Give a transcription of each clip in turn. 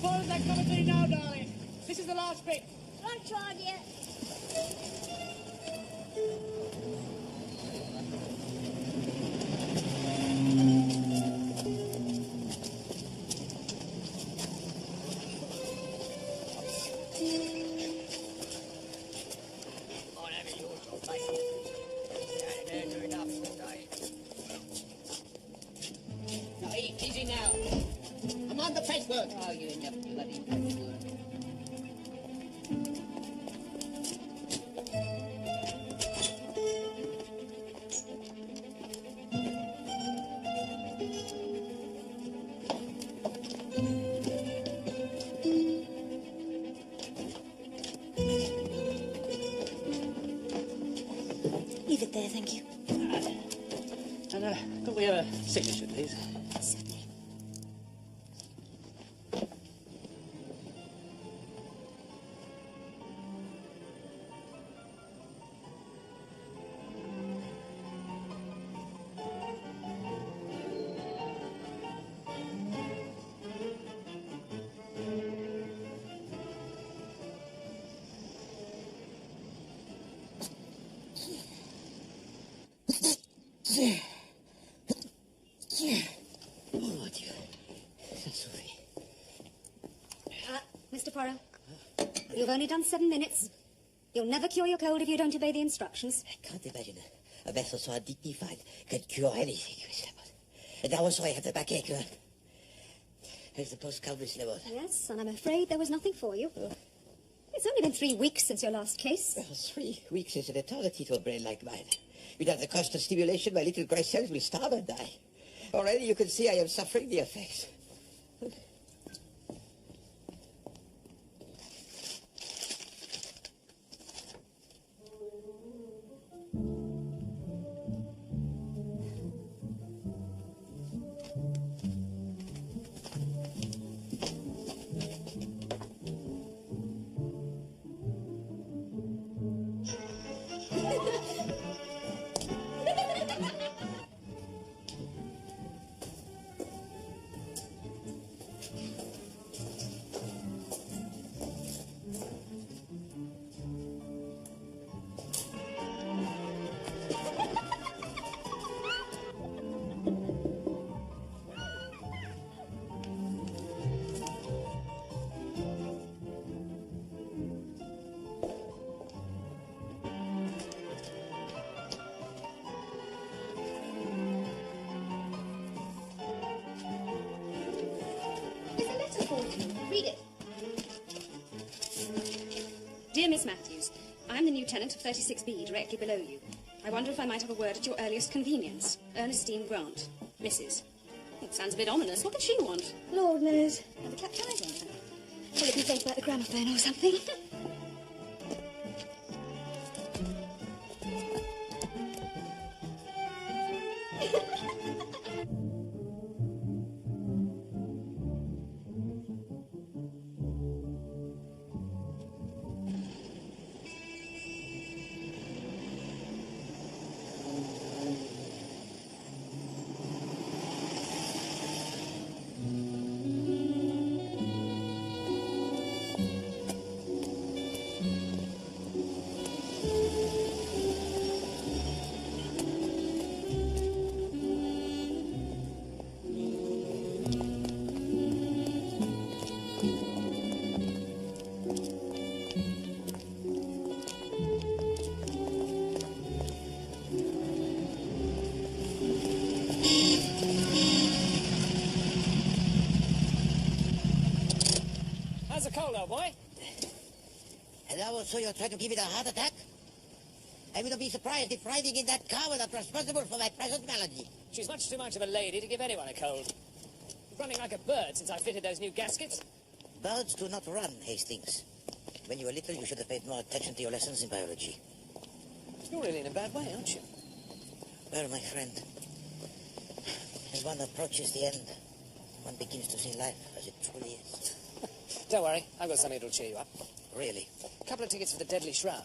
Follow that commentary now, darling. This is the last bit. Don't try yet. Now, easy now. I'm on the pacework. Oh, you never bloody pacework. Leave it there, thank you. And, could we have a signature, please? Certainly. Oh, Dieu. Ça souffle. Mr. Poirot, you've only done 7 minutes. You'll never cure your cold if you don't obey the instructions. I can't imagine a vessel so undignified could cure anything, Miss Level. And now also I have the backache. I suppose Miss Level. Yes, and I'm afraid there was nothing for you. It's only been 3 weeks since your last case. Well, 3 weeks is an eternity to a brain like mine. Without the constant stimulation, my little grey cells will starve and die. Already you can see I am suffering the effects. Read it. Dear Miss Matthews, I'm the new tenant of 36B, directly below you. I wonder if I might have a word at your earliest convenience. Ernestine Grant, Mrs. It sounds a bit ominous. What could she want? Lord knows. Have a clapped eyes on her. Will it be fake like the gramophone or something? cold, old boy? And now also you're trying to give it a heart attack? I wouldn't be surprised if riding in that car was not responsible for my present malady. She's much too much of a lady to give anyone a cold. You're running like a bird since I fitted those new gaskets. Birds do not run, Hastings. When you were little, you should have paid more attention to your lessons in biology. You're really in a bad way, aren't you? Well, my friend, as one approaches the end, one begins to see life as it truly is. Don't worry, I've got something that'll cheer you up. Really? A couple of tickets for the Deadly Shroud.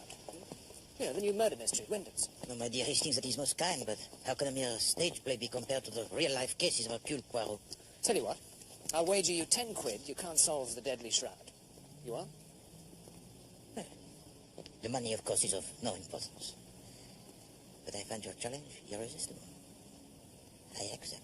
You know, the new murder mystery, Wyndham's. No, my dear Hastings, that is most kind, but how can a mere stage play be compared to the real-life cases of Hercule Poirot? Tell you what, I'll wager you 10 quid you can't solve the Deadly Shroud. You are? Well, the money, of course, is of no importance. But I find your challenge irresistible. I accept.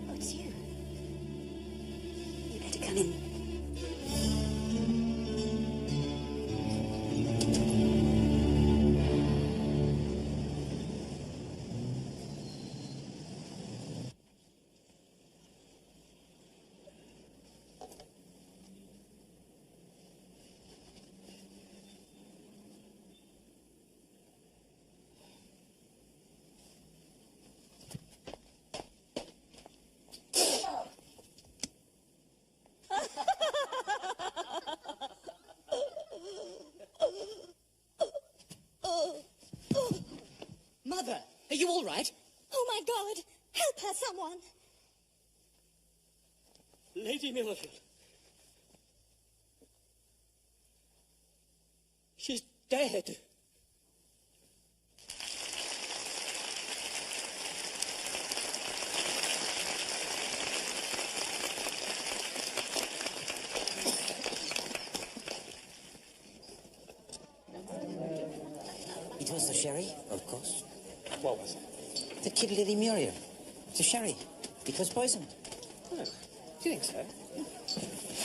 Oh, it's you. You better come in. Mother, are you all right? Oh, my God. Help her, someone. Lady Muriel. She's dead. It was the sherry, of course. What was it? The kid Lady Muriel. The sherry. It was poisoned. Oh, do you think so?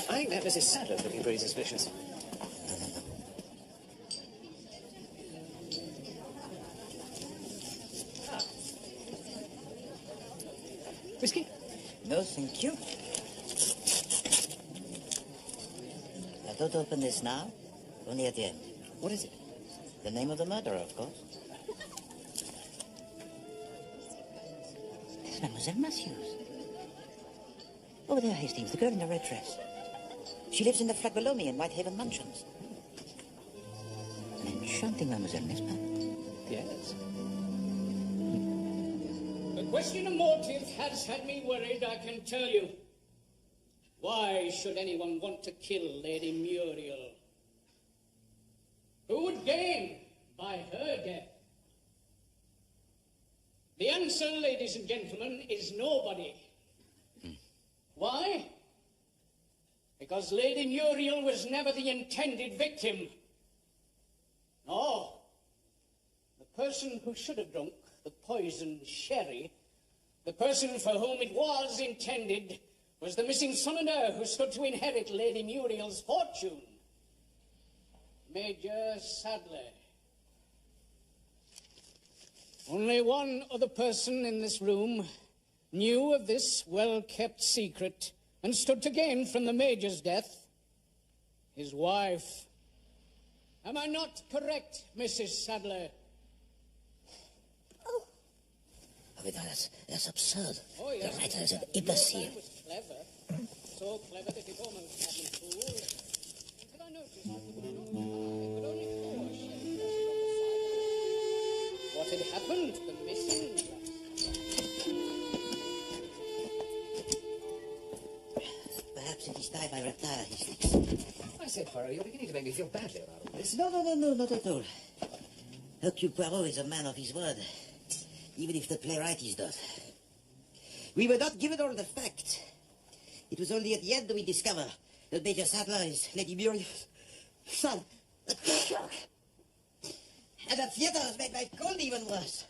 I think that Mrs. Sadler's looking pretty suspicious. No. Whiskey? No, thank you. Now, don't open this now. Only at the end. What is it? The name of the murderer, of course. It's Mademoiselle Matthews. Over there, Hastings, the girl in the red dress. She lives in the flat below me in Whitehaven Mansions. An enchanting mademoiselle, n'est-ce pas? Yes. The question of motive has had me worried, I can tell you. Why should anyone want to kill Lady Muriel? Who would gain by her death? The answer, ladies and gentlemen, is nobody. Why? Because Lady Muriel was never the intended victim. No. The person who should have drunk the poisoned sherry, the person for whom it was intended, was the missing son and heir who stood to inherit Lady Muriel's fortune. Major Sadler. Only one other person in this room knew of this well-kept secret and stood to gain from the Major's death. His wife. Am I not correct, Mrs. Sadler? Oh, but that's absurd. Oh, yes. The writer is an imbecile. Your man was clever. So clever that it almost had me fooled. Did I notice that there were not only 4 sherry glasses on the side? What had happened to the missing glass? Perhaps it is time I retire, Hastings. I said, Poirot, you're beginning to make me feel badly about all this. No, not at all. Hercule Poirot is a man of his word, even if the playwright is not. We were not given all the facts. It was only at the end that we discover that Major Sadler is Lady Muriel's son. And the theater has made my cold even worse.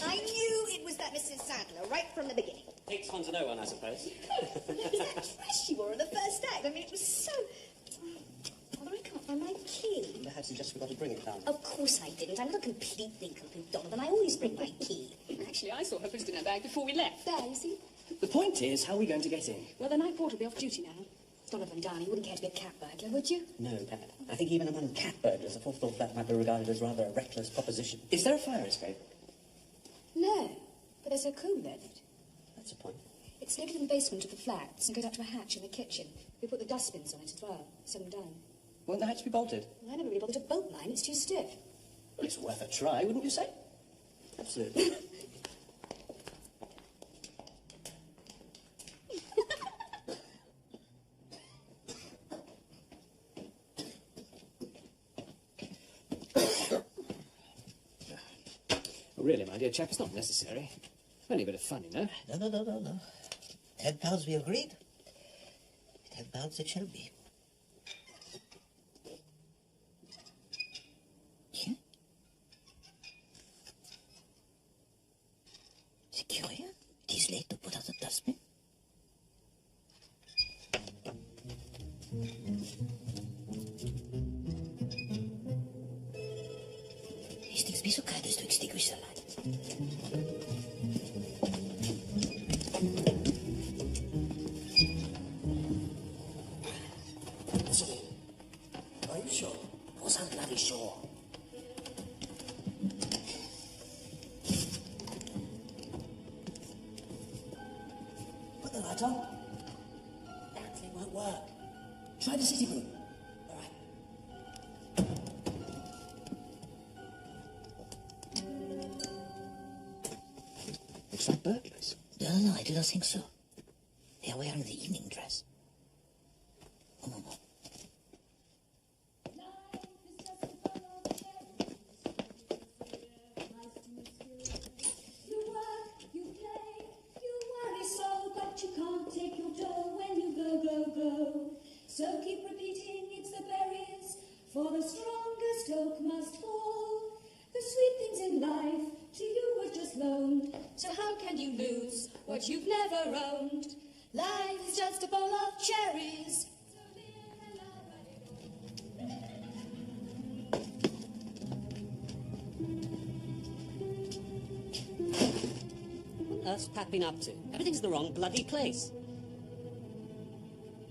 I knew it was that Mrs. Sadler right from the beginning. Takes one to know one, I suppose. It was that dress she wore in the first act. I mean, it was so... Although I can't find my key. Perhaps you just forgot to bring it, darling. Of course I didn't. I'm not a complete nincompoop, Donovan. I always bring my key. Actually, I saw her put it in her bag before we left. There, you see? The point is, how are we going to get in? Well, the night porter will be off duty now. Donovan, darling, you wouldn't care to be a cat burglar, would you? No, Pat. I think even among cat burglars, a fourth floor flat might be regarded as rather a reckless proposition. Is there a fire escape? No, but there's a cool in it. That's a point. It's located in the basement of the flats and goes up to a hatch in the kitchen. We put the dustbins on it as well, set them down. Won't the hatch be bolted? Well, I never really bothered to bolt mine. It's too stiff. Well, it's worth a try, wouldn't you say? Absolutely. Really, my dear chap, it's not necessary. Only a bit of fun, you know. No. £10 we agreed. £10 it shall be. Tiens. C'est curieux. It is late to put out the dustbin. Hastings, be so kind as to extinguish the light. Are you sure? Of course I'm bloody sure. Put the light on. That won't work. Try the sitting room. All right. Looks like burglars. No, I do not think so. They are wearing the evening dress. Oh, no. You work, you play, you worry so, but you can't take your dough when you go. So keep repeating, it's the berries, for the strongest oak must fall. The sweet things in life to you were just loaned, so how can you lose what you've never owned? Life is just a bowl of cherries. What's Pat been up to? Everything's in the wrong bloody place.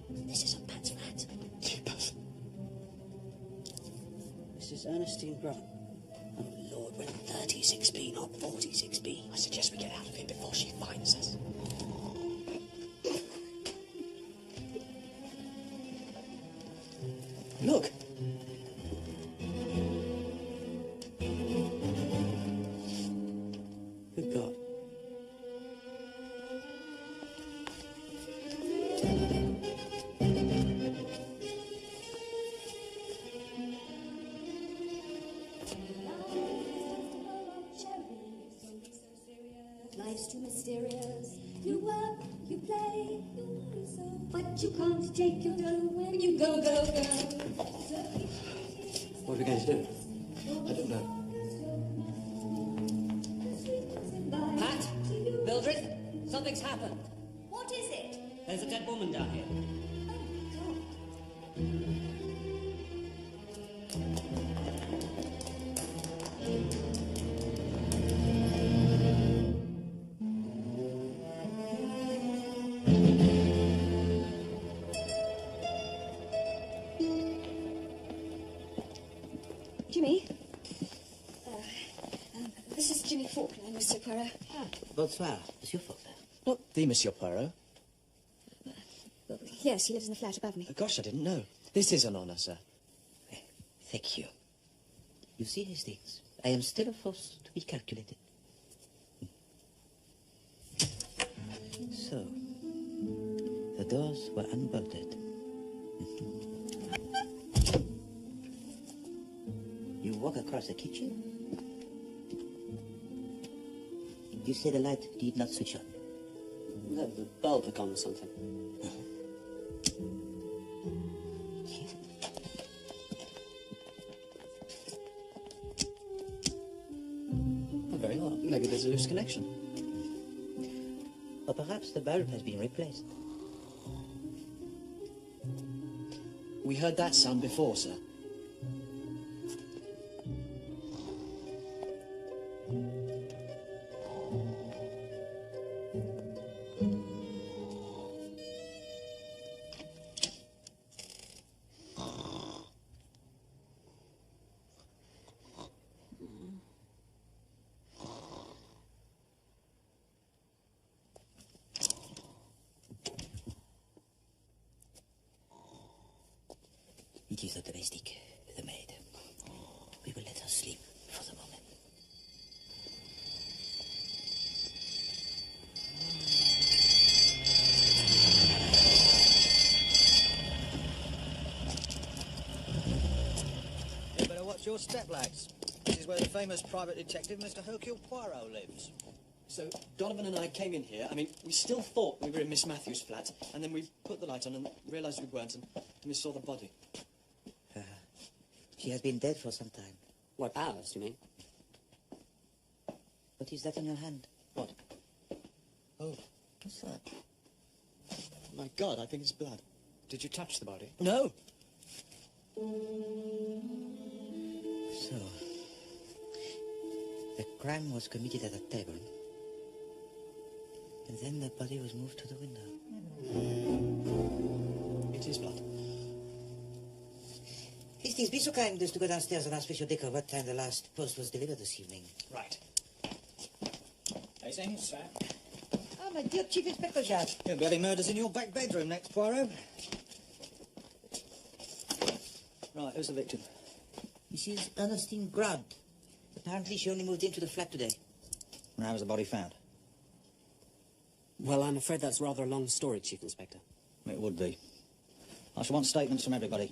This is on Pat's flat. Mrs. Ernestine Grant. Oh, Lord, we're 36B, not 46B. I suggest we get out of here before she finds us. Look! Good God. Life's too mysterious. You work, you play, you worry so, but you can't take your dough when you go. What are we going to do? I don't know. Pat? Mildred? Something's happened. What is it? There's a dead woman down here. Jimmy? This is Jimmy Faulkner, Mr. Poirot. Bonsoir, Monsieur Faulkner. Not the Monsieur Poirot. Yes, he lives in the flat above me. Gosh, I didn't know. This is an honour, sir. Thank you. You see, Hastings, I am still a force to be calculated. So, the doors were unbolted. You walk across the kitchen. You say the light did not switch on. No, the bulb had gone or something. a loose connection. Or perhaps the bulb has been replaced. We heard that sound before, sir. It is the domestic, the maid. We will let her sleep for the moment. You better watch your step, lads. This is where the famous private detective, Mr. Hercule Poirot, lives. So, Donovan and I came in here. I mean, we still thought we were in Miss Matthews' flat, and then we put the light on and realised we weren't, and we saw the body. She has been dead for some time. What, hours, do you mean? What is that in your hand? What? Oh, what's that? My God, I think it's blood. Did you touch the body? No! So, the crime was committed at a table. And then the body was moved to the window. It is blood. Hastings, be so kind as to go downstairs and ask Monsieur Dicker what time the last post was delivered this evening. Right. Hastings, sir. Ah, my dear Chief Inspector Jacques. Your bloody murder's in your back bedroom next, Poirot. Right, who's the victim? Mrs. Ernestine Grant. Apparently she only moved into the flat today. And how was the body found? Well, I'm afraid that's rather a long story, Chief Inspector. It would be. I shall want statements from everybody.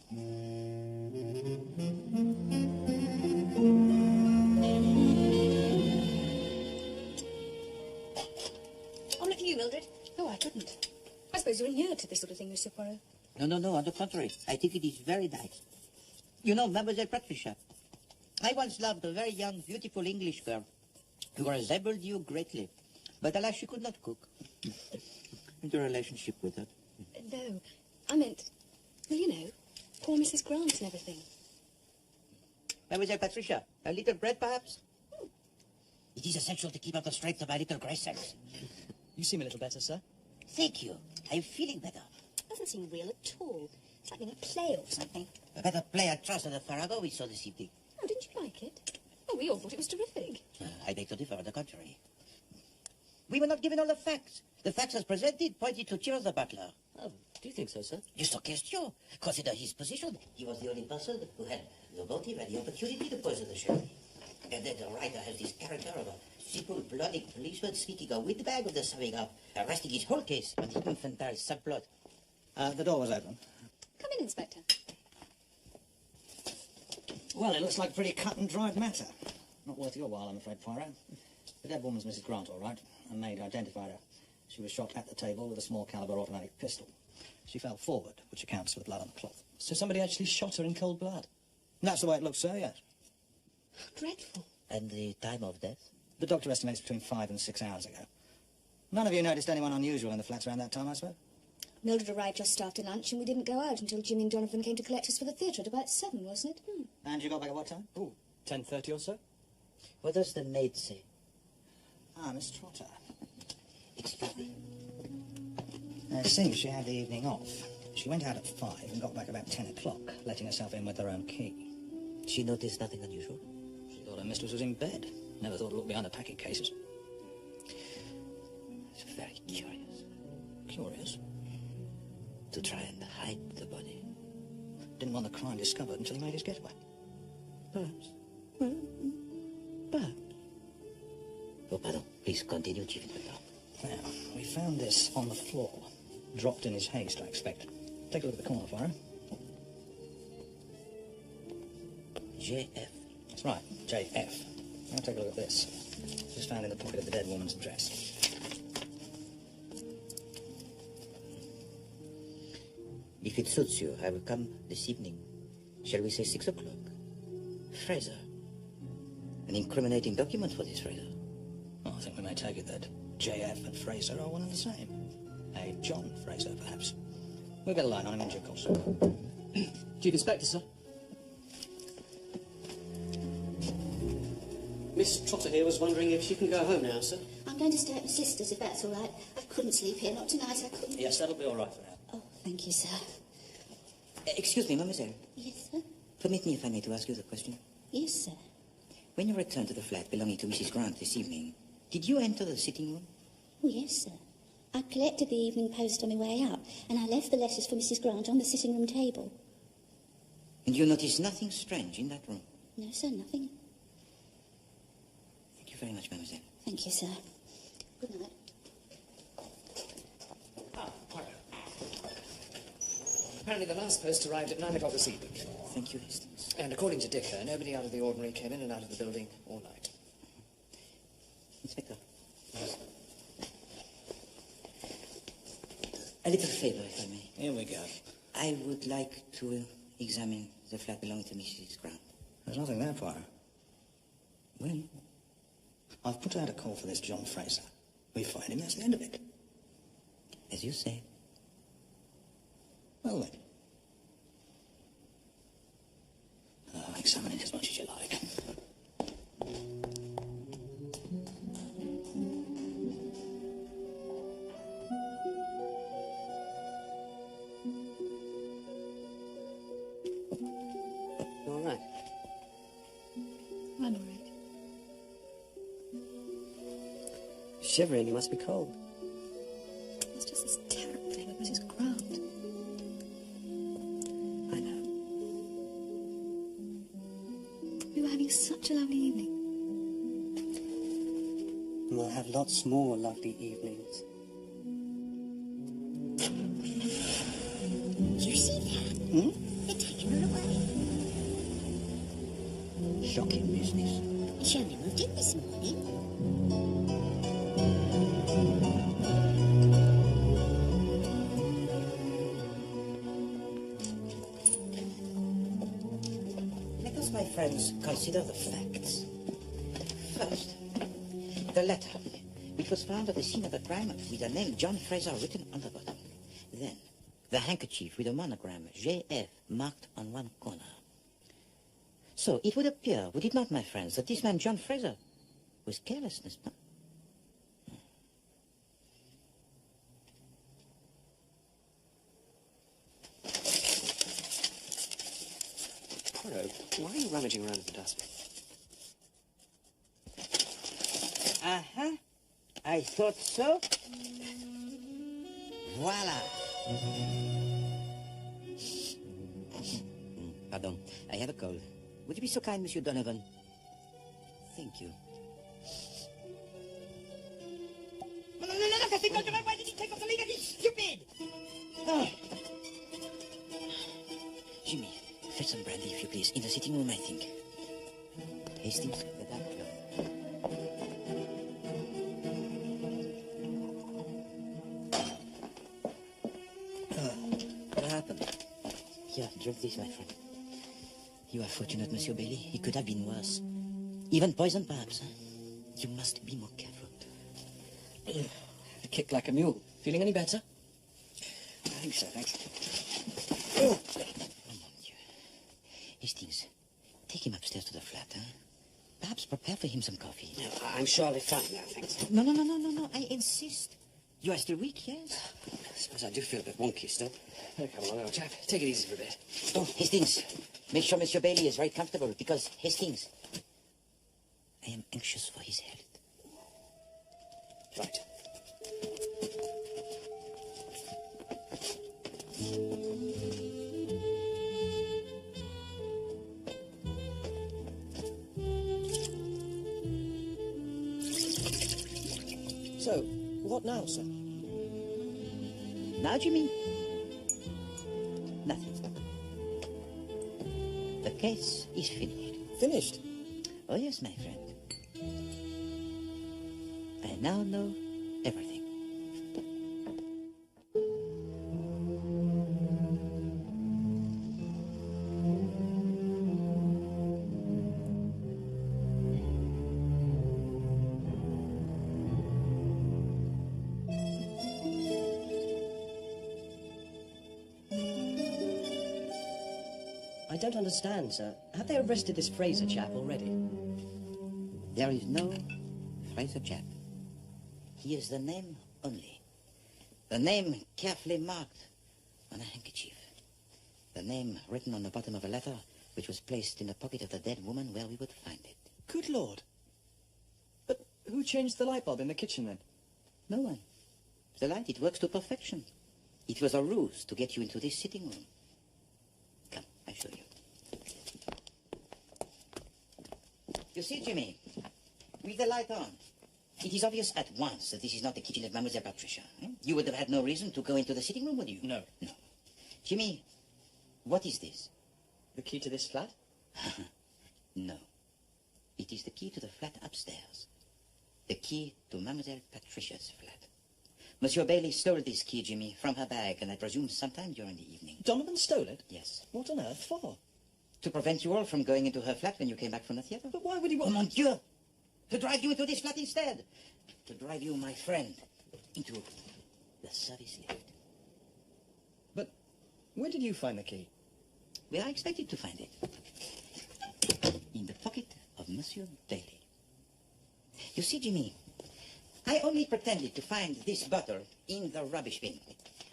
I'll look at you, Mildred. Oh, I couldn't. I suppose you're inured to this sort of thing, Monsieur Poirot. No, on the contrary. I think it is very nice. You know, Mademoiselle Patricia, I once loved a very young, beautiful English girl who resembled you greatly. But alas, she could not cook. And your relationship with her? No, I meant, well, you know, poor Mrs. Grant and everything. Mademoiselle Patricia, a little bread, perhaps? It is essential to keep up the strength of my little grey sex. You seem a little better, sir. Thank you. I'm feeling better. Doesn't seem real at all. It's like in a play or something. A better play I trust than the Farrago we saw this evening. Oh, didn't you like it? Oh, we all thought it was terrific. I beg to differ, on the contrary. We were not given all the facts. The facts as presented pointed to Cheers the butler. Oh, do you think so, sir? Just a question. Consider his position. He was the only person who had the motive and the opportunity to poison the sheriff. And then the writer has this character of a simple, bloody policeman sneaking a windbag of the summing up, arresting his whole case on the infantile subplot. The door was open. Come in, Inspector. Well, it looks like a pretty cut-and-dried matter. Not worth your while, I'm afraid, Poirot. The dead woman's Mrs. Grant, all right. A maid identified her. She was shot at the table with a small-caliber automatic pistol. She fell forward, which accounts for the blood on the cloth. So somebody actually shot her in cold blood? That's the way it looks, sir, yes. Dreadful. And the time of death? The doctor estimates between 5 and 6 hours ago. None of you noticed anyone unusual in the flats around that time, I suppose? Mildred arrived just after lunch, and we didn't go out until Jimmy and Donovan came to collect us for the theatre at about 7, wasn't it? And you got back at what time? Oh, 10:30 or so? What does the maid say? Ah, Miss Trotter. Excuse me. It seems she had the evening off. She went out at 5 and got back about 10 o'clock, letting herself in with her own key. She noticed nothing unusual? She thought her mistress was in bed. Never thought to look behind the packing cases. It's very curious. Curious. To try and hide the body. Didn't want the crime discovered until he made his getaway. Perhaps. Perhaps. Oh, pardon. Please continue, Chief Inspector. Now, we found this on the floor. Dropped in his haste, I expect. Take a look at the corner, Poirot. JF. That's right, JF. Now take a look at this. This was found in the pocket of the dead woman's dress. If it suits you, I will come this evening. Shall we say 6 o'clock? Fraser. An incriminating document for this Fraser. Oh, I think we may take it that JF and Fraser are one and the same. A John Fraser, perhaps. We'll get a line on him in due course. Chief Inspector, sir. Miss Trotter here was wondering if she can go home now, sir. I'm going to stay at my sister's, if that's all right. I couldn't sleep here, not tonight, I couldn't. Yes, that'll be all right for now. Oh, thank you, sir. Excuse me, mademoiselle. Yes, sir? Permit me, if I may, to ask you the question. Yes, sir. When you returned to the flat belonging to Mrs. Grant this evening, did you enter the sitting room? Oh, yes, sir. I collected the Evening Post on my way out, and I left the letters for Mrs. Grant on the sitting room table. And you noticed nothing strange in that room? No, sir, nothing. Thank you very much, mademoiselle. Thank you, sir. Good night. Ah, Poirot. Apparently the last post arrived at 9 o'clock this evening. Thank you, Hastings. And according to Dicker, nobody out of the ordinary came in and out of the building all night. Inspector. A little favor, if I may. Here we go. I would like to examine the flat belonging to Mrs. Grant. There's nothing there, Poirot. Well, I've put out a call for this John Fraser. We find him, that's the end of it. as you say. Well then. Examine it as much as you like. All right. I'm all right. Shivering, you must be cold. It's just this terrible thing with Mrs. Grant. I know. We were having such a lovely evening. And we'll have lots more lovely evenings. You see that? Hmm? They're taking her away. Shocking business. She only moved in this morning. Let us, my friends, consider the facts. First, the letter, which was found at the scene of the crime with the name John Fraser written on the bottom. Then, the handkerchief with a monogram JF marked on one corner. So, it would appear, would it not, my friends, that this man John Fraser was careless, n'est-ce pas? Poirot, why are you rummaging around in the dustbin? Uh-huh. I thought so. Voila. Pardon, I have a cold. Would you be so kind, Monsieur Donovan? Thank you. No, why did he take off the lid? He's stupid! Oh. Jimmy, fetch some brandy, if you please. In the sitting room, I think. Hastings, the doctor. What happened? Here, drink this, my friend. You are fortunate, Monsieur Bailey. It could have been worse. Even poison, perhaps. You must be more careful. A kick like a mule. Feeling any better? I think so, thanks. Oh, mon Dieu. Hastings, take him upstairs to the flat, huh? Perhaps prepare for him some coffee. No, I'm surely fine now, thanks. No. I insist. You are still weak, yes? I suppose I do feel a bit wonky still. Oh, come along, old chap. Take it easy for a bit. Oh, Hastings, make sure Monsieur Bailey is very comfortable, because, Hastings, I am anxious for his health. Right. So, what now, sir? Now, Jimmy? Nothing. The case is finished. Finished? Oh, yes, my friend. I now know everything. I don't understand, sir. Have they arrested this Fraser chap already? There is no Fraser chap. He is the name only. The name carefully marked on a handkerchief. The name written on the bottom of a letter which was placed in the pocket of the dead woman where we would find it. Good Lord. But who changed the light bulb in the kitchen then? No one. The light, it works to perfection. It was a ruse to get you into this sitting room. Come, I show you. You see, Jimmy, with the light on, it is obvious at once that this is not the kitchen of Mademoiselle Patricia. You would have had no reason to go into the sitting room, would you? No. No. Jimmy, what is this? The key to this flat? No. It is the key to the flat upstairs. The key to Mademoiselle Patricia's flat. Monsieur Bailey stole this key, Jimmy, from her bag, and I presume sometime during the evening. Donovan stole it? Yes. What on earth for? To prevent you all from going into her flat when you came back from the theatre. But why would he want... Oh, mon Dieu! To drive you into this flat instead. To drive you, my friend, into the service lift. But where did you find the key? Where I expected to find it. In the pocket of Monsieur Bailey. You see, Jimmy, I only pretended to find this bottle in the rubbish bin.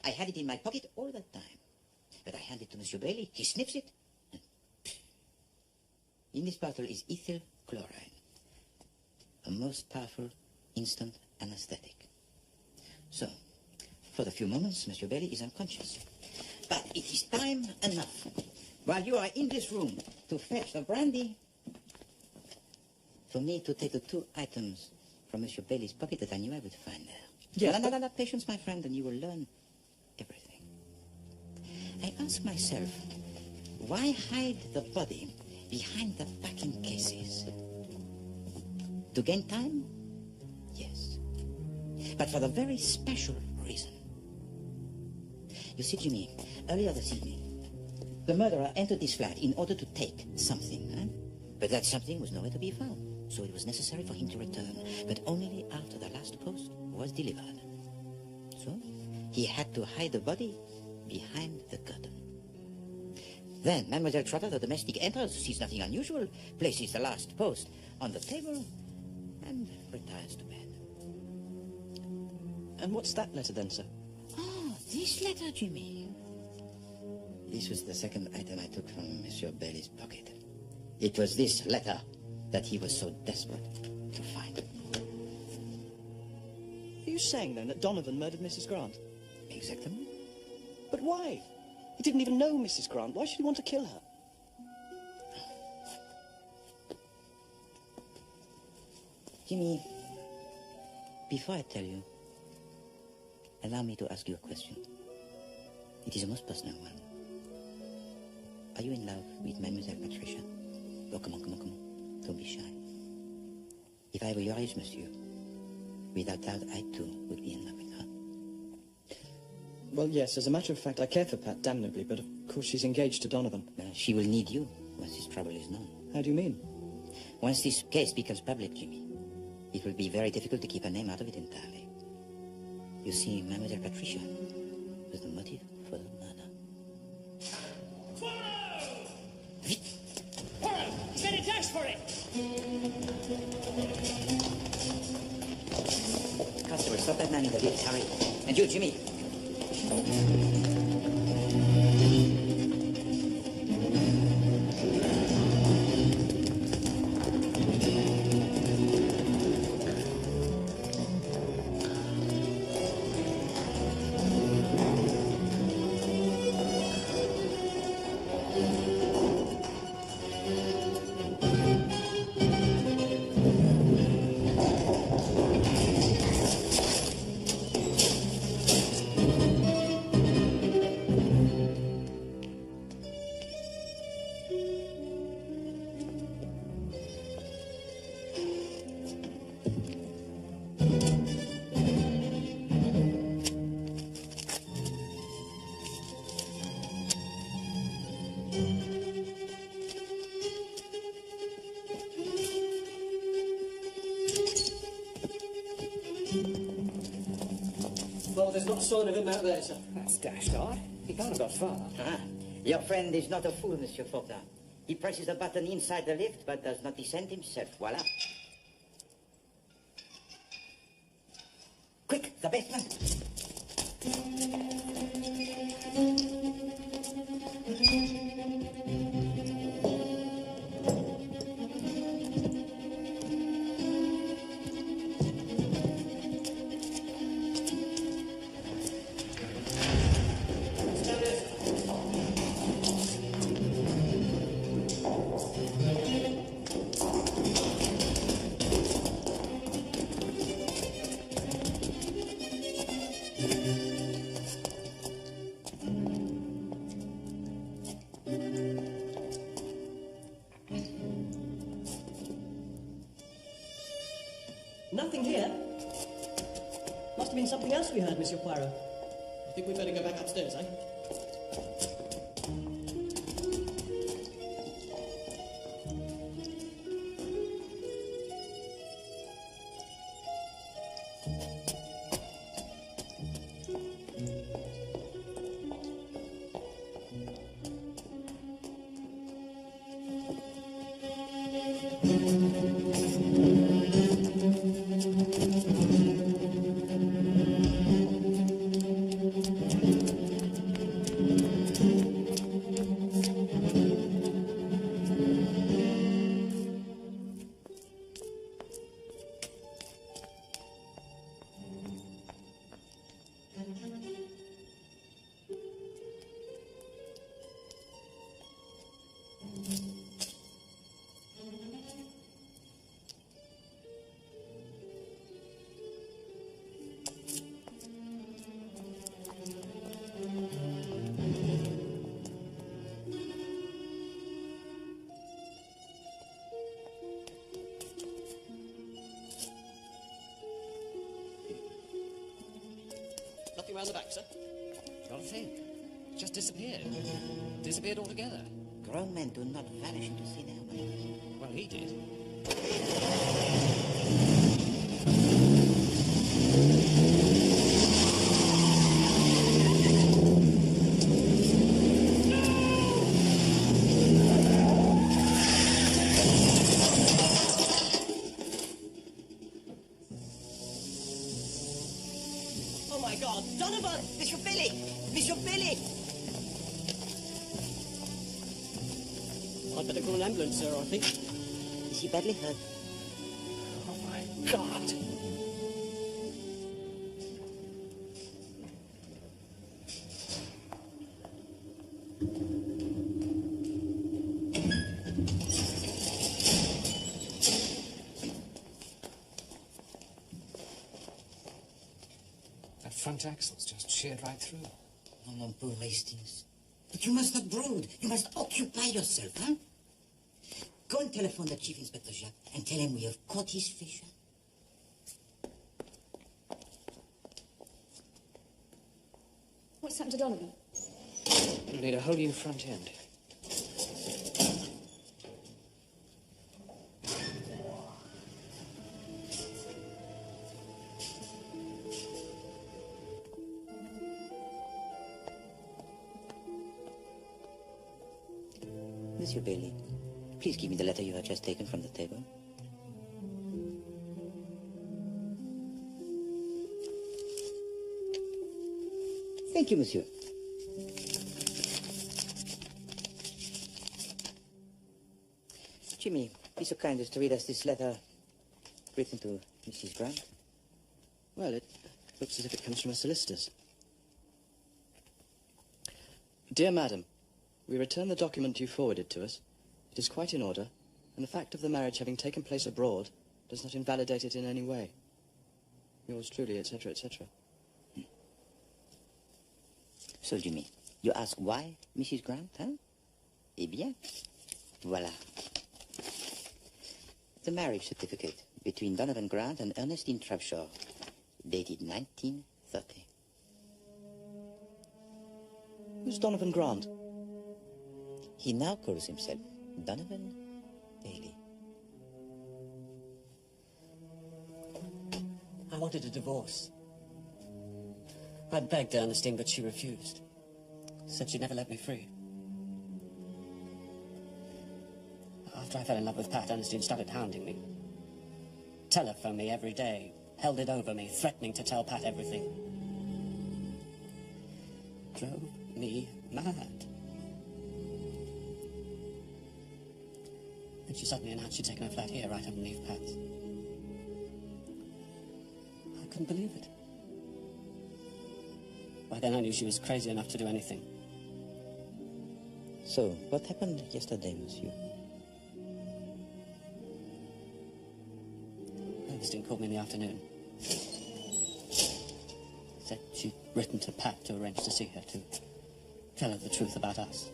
I had it in my pocket all the time. But I hand it to Monsieur Bailey, he sniffs it, and in this bottle is ethyl chloride. A most powerful instant anesthetic. So, for the few moments, Monsieur Bailey is unconscious. But it is time enough, while you are in this room, to fetch the brandy, for me to take the 2 items from Monsieur Bailey's pocket that I knew I would find there. Yes, No, patience, my friend, and you will learn everything. I ask myself, why hide the body behind the packing cases? To gain time? Yes. But for the very special reason. You see, Jimmy, earlier this evening, the murderer entered this flat in order to take something, But that something was nowhere to be found. So it was necessary for him to return, but only after the last post was delivered. So he had to hide the body behind the curtain. Then Mademoiselle Trotter, the domestic, enters, sees nothing unusual, places the last post on the table, and retires to bed. And what's that letter then, sir? Oh, this letter, Jimmy. This was the second item I took from Monsieur Bailey's pocket. It was this letter that he was so desperate to find. Are you saying, then, that Donovan murdered Mrs. Grant? Exactly. But why? He didn't even know Mrs. Grant. Why should he want to kill her? Jimmy, before I tell you, allow me to ask you a question. It is a most personal one. Are you in love with Mademoiselle Patricia? Oh, come on. Don't be shy. If I were your age, monsieur, without doubt, I too would be in love with her. Well, yes, as a matter of fact, I care for Pat damnably, but of course she's engaged to Donovan. She will need you once this trouble is known. How do you mean? Once this case becomes public, Jimmy, it will be very difficult to keep her name out of it entirely. You see, Mademoiselle Patricia was the motive for the murder. Vite! Poirot! He's made a dash for it! Constable, stop that man in the lift, hurry. And you, Jimmy. Well, there's not a sign of him out there, sir. That's dashed odd. He can't have got far. Ah, Your friend is not a fool, Monsieur Fortin. He presses a button inside the lift, but does not descend himself. Voila. Quick, the basement. Nothing here. Must have been something else we heard, Monsieur Poirot. I think we'd better go back upstairs, eh? Nothing round the back, sir? Got to think. Just disappeared. Disappeared altogether. Grown men do not vanish into thin air, my friend. Well, he did. Oh my God! Donovan! Monsieur Billy! Monsieur Billy! I'd better call an ambulance, sir, I think. Is he badly hurt? Oh, my God. That front axle's just sheared right through. Oh, mon pauvre Hastings. But you must not brood. You must occupy yourself, huh? Go and telephone the Chief Inspector Jacques and tell him we have caught his fisher. What's happened to Donovan? You'll need a whole new front end. Monsieur Bailey, please give me the letter you have just taken from the table. Thank you, monsieur. Jimmy, be so kind as to read us this letter written to Mrs. Grant. Well, it looks as if it comes from a solicitor's. Dear Madam, we return the document you forwarded to us. It is quite in order, and the fact of the marriage having taken place abroad does not invalidate it in any way. Yours truly, etc., etc. So, Jimmy, you ask why Mrs. Grant, huh? Eh bien, voilà. The marriage certificate between Donovan Grant and Ernestine Trapshaw, dated 1930. Who's Donovan Grant? He now calls himself Donovan Bailey. I wanted a divorce. I begged Ernestine, but she refused. Said she'd never let me free. After I fell in love with Pat, Ernestine started hounding me. Telephoned me every day, held it over me, threatening to tell Pat everything. Drove me mad. And she suddenly announced she'd taken a flat here, right underneath Pat's. I couldn't believe it. By then I knew she was crazy enough to do anything. So, what happened yesterday, monsieur? Ernestine called me in the afternoon. Said she'd written to Pat to arrange to see her, to tell her the truth about us.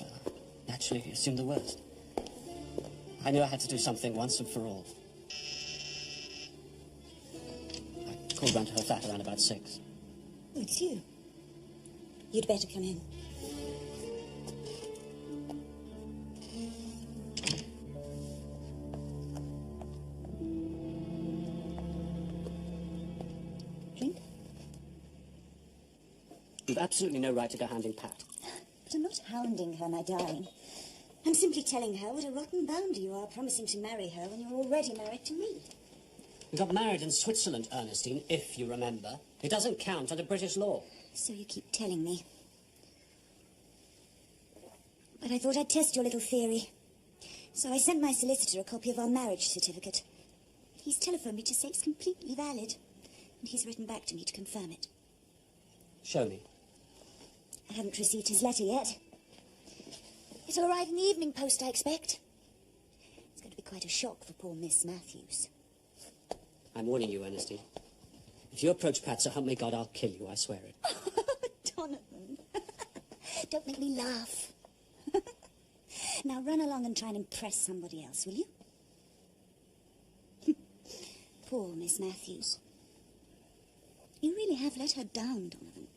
Well, I naturally assumed the worst. I knew I had to do something once and for all. I called round to her flat around about 6. Oh, it's you. You'd better come in. Drink? You've absolutely no right to go hounding Pat. But I'm not hounding her, my darling. I'm simply telling her what a rotten bounder you are, promising to marry her when you're already married to me. We got married in Switzerland, Ernestine, if you remember. It doesn't count under British law. So you keep telling me. But I thought I'd test your little theory. So I sent my solicitor a copy of our marriage certificate. He's telephoned me to say it's completely valid. And he's written back to me to confirm it. Show me. I haven't received his letter yet. It'll arrive in the evening post, I expect. It's going to be quite a shock for poor Miss Matthews. I'm warning you, Ernestine. If you approach Pat, so help me God, I'll kill you, I swear it. Donovan, don't make me laugh. Now run along and try and impress somebody else, will you? Poor Miss Matthews. You really have let her down, Donovan.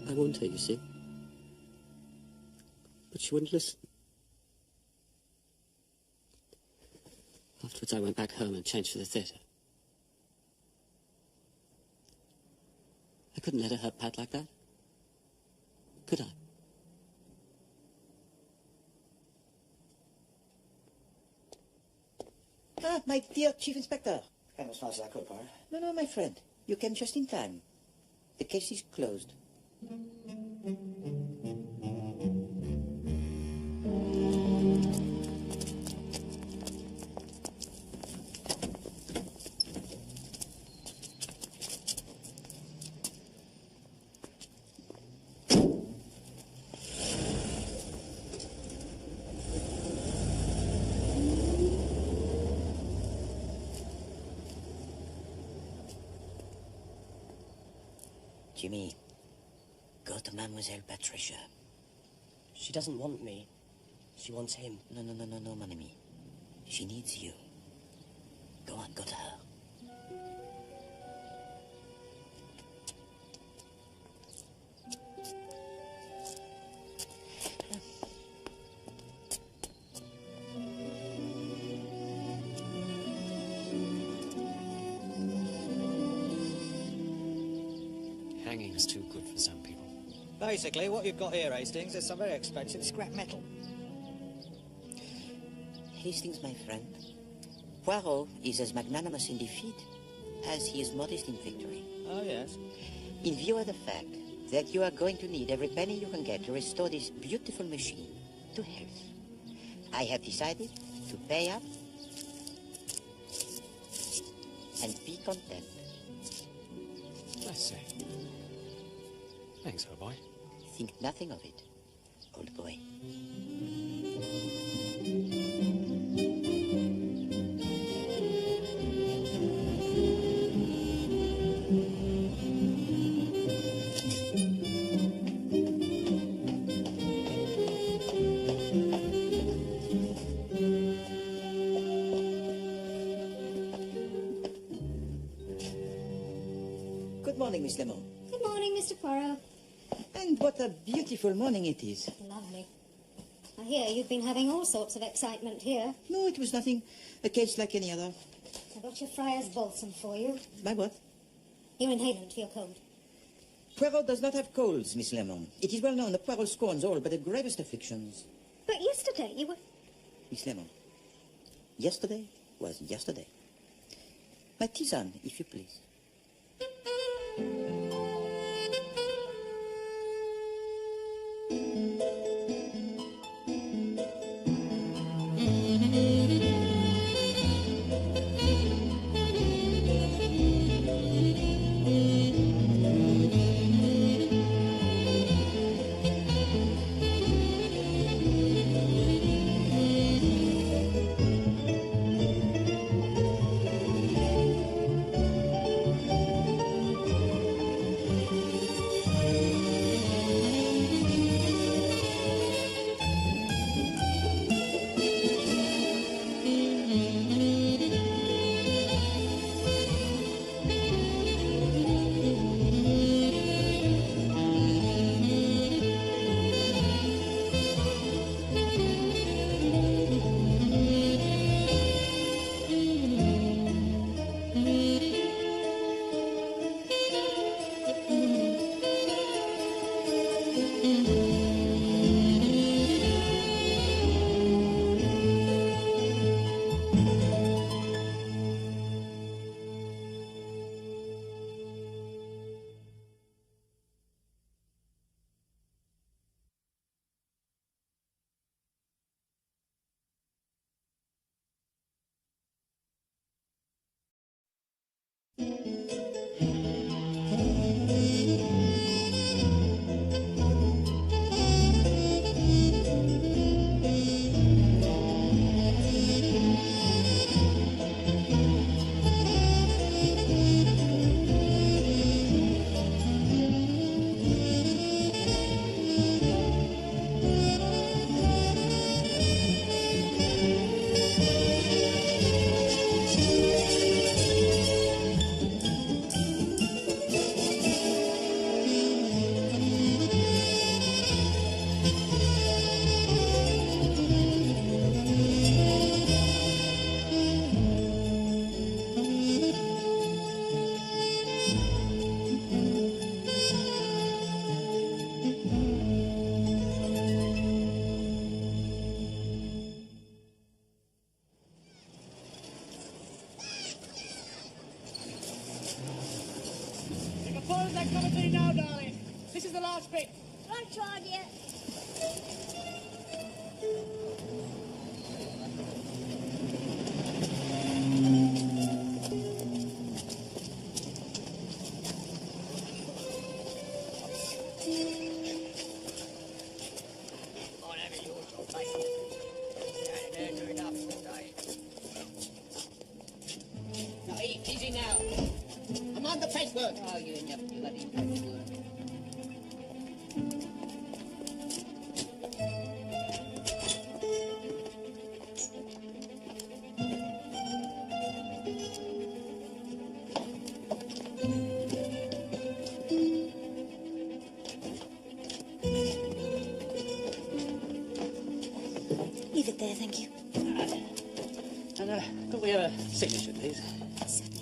I warned her, you see. But she wouldn't listen. Afterwards, I went back home and changed for the theatre. I couldn't let her hurt Pat like that. Could I? Ah, my dear Chief Inspector. Came as fast as I could, Poirot. No, my friend. You came just in time. The case is closed. Jimmy, go to Mademoiselle Patricia. She doesn't want me. She wants him. No, mon ami. She needs you. Go on, go to her. Hanging's too good for some people. Basically, what you've got here, Hastings, is some very expensive scrap metal. Hastings, my friend, Poirot is as magnanimous in defeat as he is modest in victory. Oh, yes. In view of the fact that you are going to need every penny you can get to restore this beautiful machine to health, I have decided to pay up and be content. I say. Thanks, old boy. Think nothing of it, old boy. Good morning, Miss Lemon. Good morning, Mr. Poirot. And what a beautiful morning it is. Lovely. hear you've been having all sorts of excitement here. No, it was nothing. A case like any other. I got your Friar's balsam for you. My what? Your inhalant for your cold. Poirot does not have colds, Miss Lemon. It is well known that Poirot scorns all but the gravest afflictions. But yesterday you were... Miss Lemon, yesterday was yesterday. My tisane, if you please. Pause that commentary now, darling. This is the last bit. Right, try, dear. Now, easy now. I'm on the pacework. Oh, you never bloody pacework. Leave it there, thank you. And could we have a signature, please? Certainly.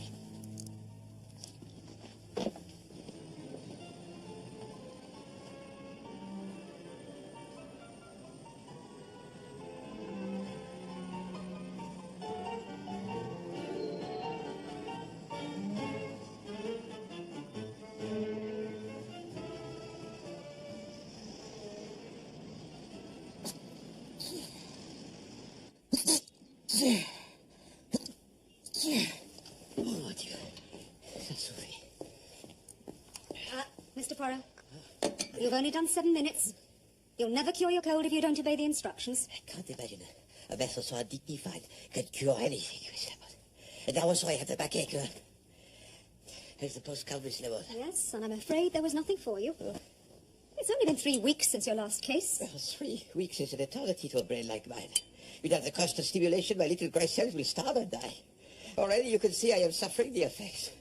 Oh, Dieu. Ça suffit. Mr. Poirot, you've only done 7 minutes. You'll never cure your cold if you don't obey the instructions. I can't imagine a vessel so undignified could cure anything, Miss Lemon. And now also I have the backache. Here's the postcard, Miss Lemon. Yes, and I'm afraid there was nothing for you. It's only been 3 weeks since your last case. Well, 3 weeks is an eternity to a brain like mine. Without the constant stimulation, my little grey cells will starve and die. Already you can see I am suffering the effects.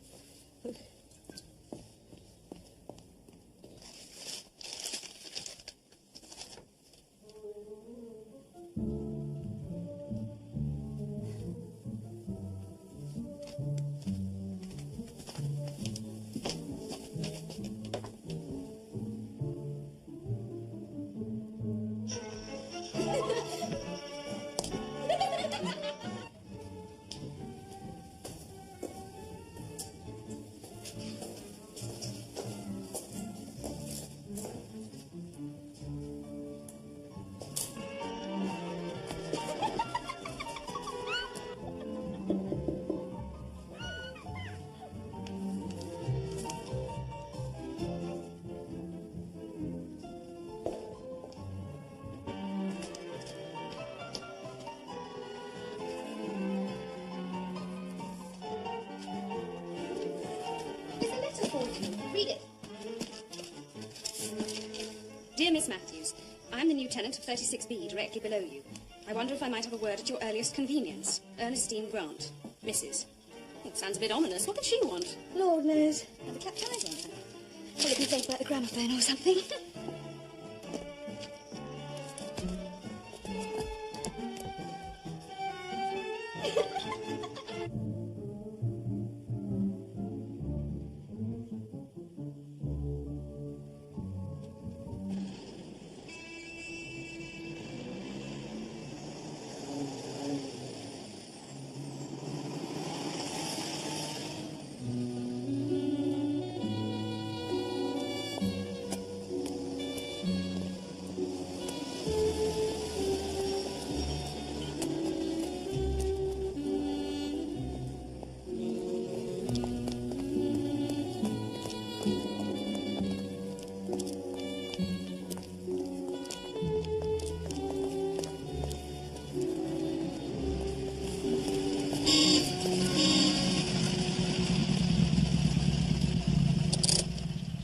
read it. Dear Miss Matthews, I'm the new tenant of 36B, directly below you. I wonder if I might have a word at your earliest convenience. Ernestine Grant, Mrs. It sounds a bit ominous. What could she want? Lord knows. Have a clapped eyes on her. Will it be think about the gramophone or something?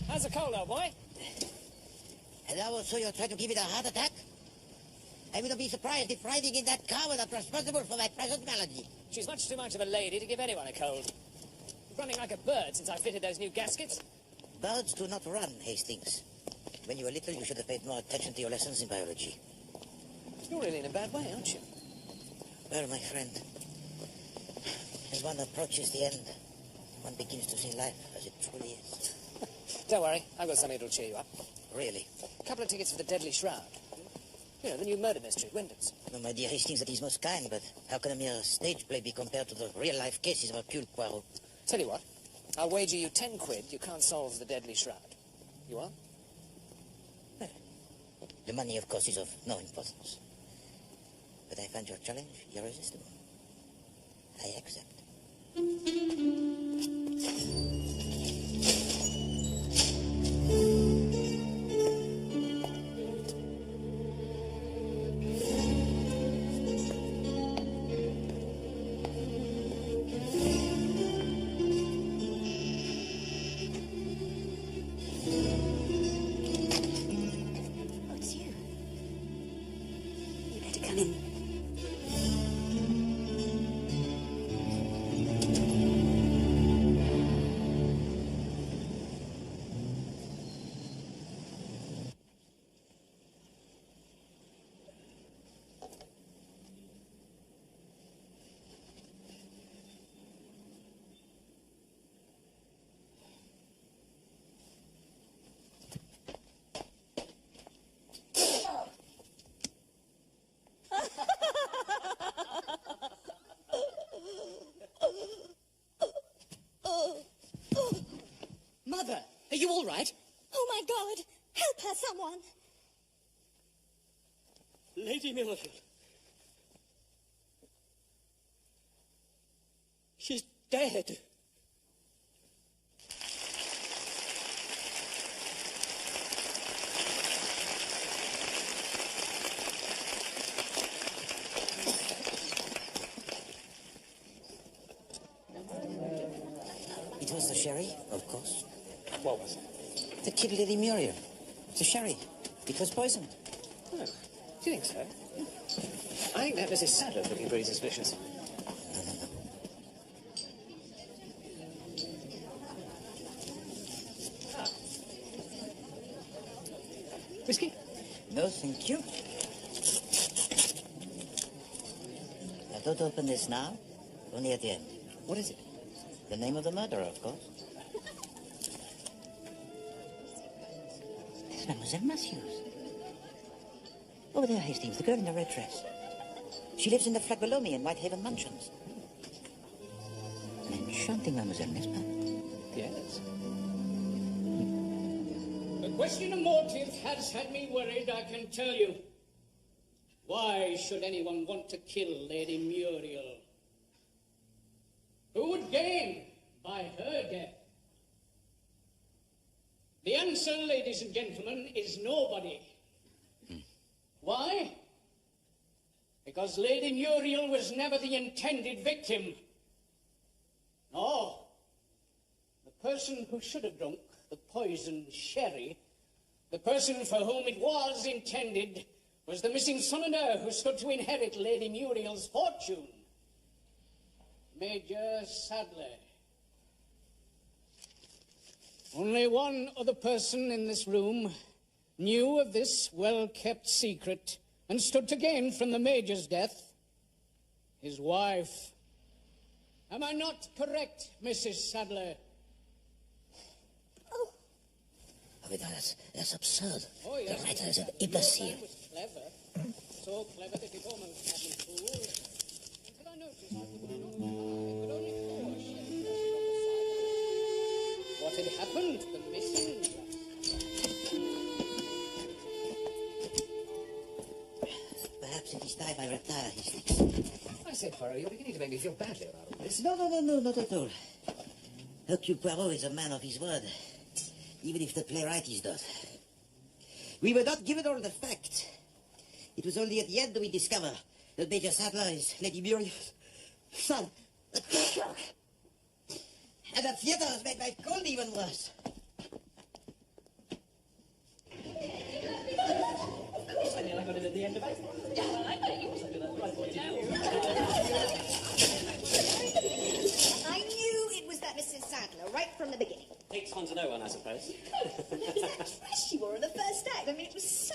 How's the cold, old boy? Hello, so you're trying to give it a heart attack? I wouldn't be surprised if riding in that car was not responsible for my present malady. She's much too much of a lady to give anyone a cold. Running like a bird since I fitted those new gaskets. Birds do not run, Hastings. When you were little, you should have paid more attention to your lessons in biology. You're really in a bad way, aren't you? Well, my friend, as one approaches the end, one begins to see life as it truly is. Don't worry, I've got something that'll cheer you up. Really? A couple of tickets for the Deadly Shroud. You know, the new murder mystery, Wyndham's. No, my dear Hastings, that is most kind, but how can a mere stage play be compared to the real-life cases of Hercule Poirot? Tell you what, I'll wager you 10 quid you can't solve the Deadly Shroud. You are? Well, the money, of course, is of no importance. But I find your challenge irresistible. I accept. It's you. You better come in. Mother, are you all right? Oh, my God! Help her, someone! Lady Millerfield. She's dead. It was the sherry, of course. What was it? The kid Lady Muriel. The sherry. It was poisoned. Oh, do you think so? I think that Mrs. Sadler's looking pretty suspicious. No. Ah. Whiskey? No, thank you. Now, don't open this now. Only at the end. What is it? The name of the murderer, of course. It's Mademoiselle Matthews. Over there, Hastings, the girl in the red dress. She lives in the flat below me in Whitehaven Mansions. An enchanting mademoiselle, n'est-ce pas? Yes. The question of motive has had me worried, I can tell you. Why should anyone want to kill Lady Muriel? Who would gain by her death? The answer, ladies and gentlemen, is nobody. Why? Because Lady Muriel was never the intended victim. No. The person who should have drunk the poisoned sherry, the person for whom it was intended, was the missing son and heir who stood to inherit Lady Muriel's fortune, Major Sadler. Only one other person in this room knew of this well-kept secret and stood to gain from the Major's death: his wife. Am I not correct, Mrs. Sadler? Oh, but that's absurd. Oh, yes. The writer is an imbecile. Your man was clever. So clever that it almost had me fooled. Until I noticed that it was not five, but only four shells rested on the side. What had happened to the missing glass? Perhaps it is time I retire his things. I say, Poirot, you're beginning to make me feel badly about all this. No, not at all. Hercule Poirot is a man of his word, even if the playwright is not. We were not given all the facts. It was only at the end that we discover that Major Sadler is Lady Muriel's son. And the theater has made my cold even worse. I nearly got it at the end of it. I knew it was that Mrs. Sadler right from the beginning. Takes one to know one, I suppose. That dress she wore in the first act, I mean, it was so...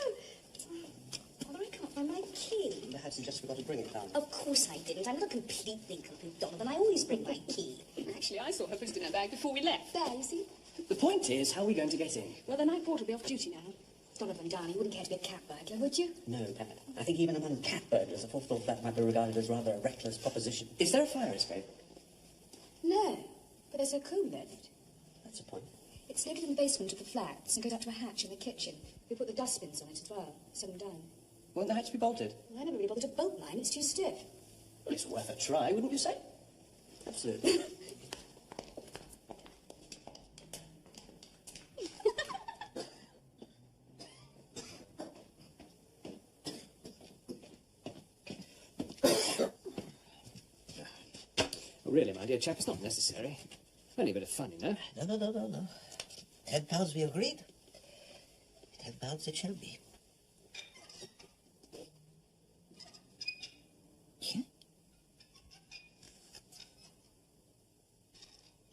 Father, I can't find my key. Perhaps you just forgot to bring it down. Of course I didn't. I'm not a complete nincompoop, Donovan. I always bring my key. Actually, I saw her put it in her bag before we left. There, you see? The point is, how are we going to get in? Well, the night porter will be off duty now. Donovan, darling, you wouldn't care to be a cat burglar, would you? No, Dad. I think even among cat burglars, a fourth floor flat might be regarded as rather a reckless proposition. Is there a fire escape? No, but there's a cooler in it. That's a point. It's located in the basement of the flats and goes up to a hatch in the kitchen. We put the dustbins on it as well, set them down. Won't the hatch be bolted? Well, I never really bothered to bolt mine. It's too stiff. Well, it's worth a try, wouldn't you say? Absolutely. Really, my dear chap, it's not necessary. Only a bit of fun, you know. No. £10 we agreed. £10 it shall be. Tiens.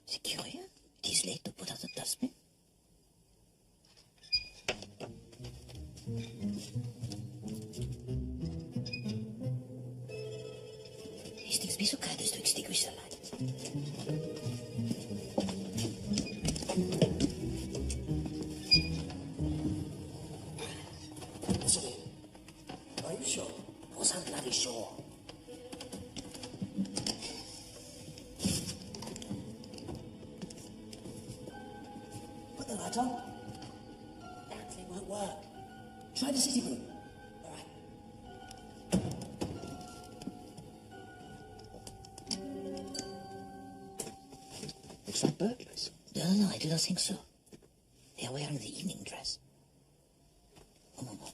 C'est curieux. It is late to put out the dustbin. Hastings, be so kind as to extinguish the light. Are you sure? Of course I'm bloody sure. Put the light on. Apparently it won't work. Try the sitting room. All right. Looks like burglars. No, I do not think so. They are wearing the evening dress. Oh, no.